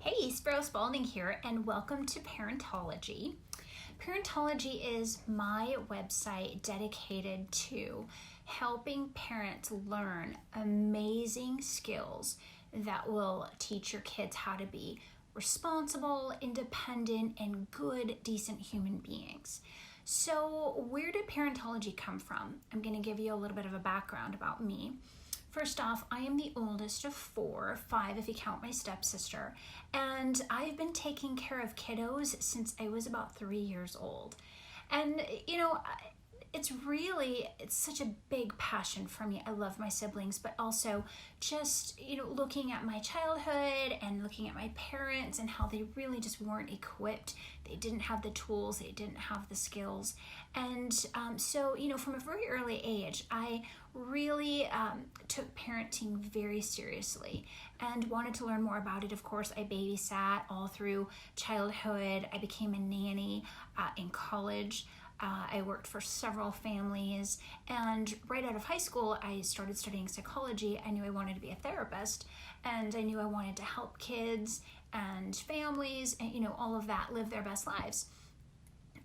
Hey, Sparrow Spaulding here, and welcome to Parentologie. Parentologie is my website dedicated to helping parents learn amazing skills that will teach your kids how to be responsible, independent, and good, decent human beings. So where did Parentologie come from? I'm going to give you a little bit of a background about me. First off, I am the oldest of five if you count my stepsister, and I've been taking care of kiddos since I was about 3 years old. And it's such a big passion for me. I love my siblings, but also just, looking at my childhood and looking at my parents and how they really just weren't equipped. They didn't have the tools, they didn't have the skills. And so, from a very early age, I really took parenting very seriously and wanted to learn more about it. Of course, I babysat all through childhood. I became a nanny in college. I worked for several families, and right out of high school, I started studying psychology. I knew I wanted to be a therapist, and I knew I wanted to help kids and families, and all of that, live their best lives.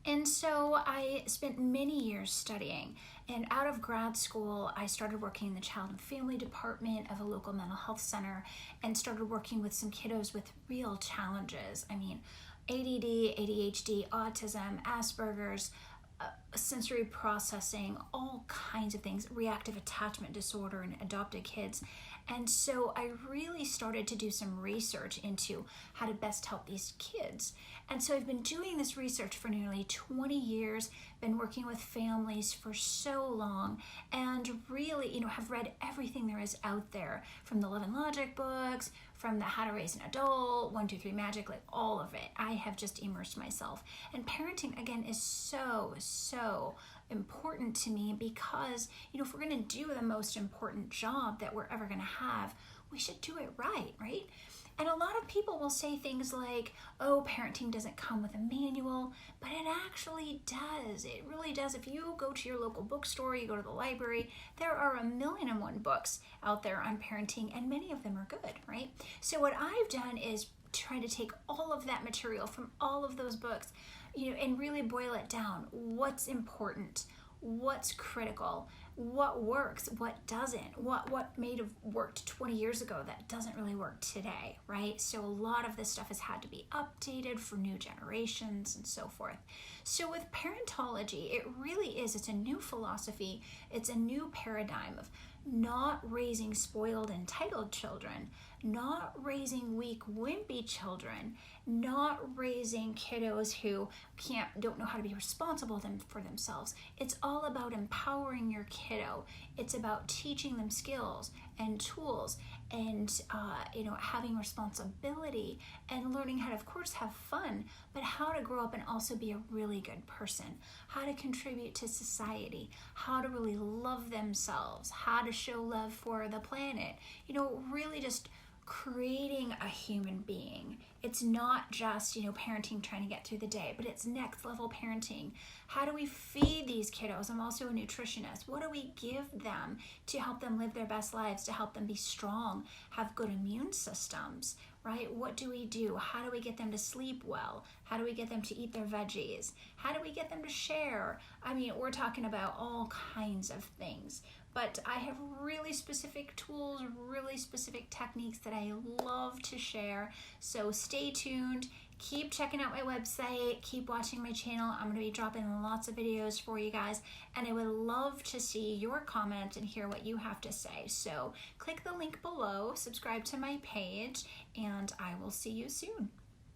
And so I spent many years studying, and out of grad school, I started working in the child and family department of a local mental health center and started working with some kiddos with real challenges. I mean, ADD, ADHD, autism, Asperger's, sensory processing, all kinds of things, reactive attachment disorder and adopted kids. And so I really started to do some research into how to best help these kids. And so I've been doing this research for nearly 20 years, been working with families for so long, and really, have read everything there is out there, from the Love and Logic books, from the How to Raise an Adult, 1, 2, 3 Magic, like all of it. I have just immersed myself. And parenting, again, is so important to me because, if we're going to do the most important job that we're ever going to have, we should do it right? And a lot of people will say things like, oh, parenting doesn't come with a manual, but it actually does. It really does. If you go to your local bookstore, you go to the library, there are 1,000,001 books out there on parenting, and many of them are good, right? So what I've done is try to take all of that material from all of those books, and really boil it down. What's important? What's critical? What works? What doesn't? What may have worked 20 years ago that doesn't really work today, right? So a lot of this stuff has had to be updated for new generations and so forth. So with Parentologie, it really is, it's a new philosophy. It's a new paradigm of not raising spoiled, entitled children, not raising weak, wimpy children, not raising kiddos who don't know how to be responsible for themselves. It's all about empowering your kiddo. It's about teaching them skills and tools and having responsibility and learning how to, of course, have fun, but how to grow up and also be a really good person, how to contribute to society, how to really love themselves, how to show love for the planet, really just creating a human being. It's not just, parenting trying to get through the day, but it's next level parenting. How do we feed these kiddos? I'm also a nutritionist. What do we give them to help them live their best lives, to help them be strong, have good immune systems, right? What do we do? How do we get them to sleep well? How do we get them to eat their veggies? How do we get them to share? I mean, we're talking about all kinds of things. But I have really specific tools, really specific techniques that I love to share. So stay tuned, keep checking out my website, keep watching my channel. I'm going to be dropping lots of videos for you guys, and I would love to see your comments and hear what you have to say. So click the link below, subscribe to my page, and I will see you soon.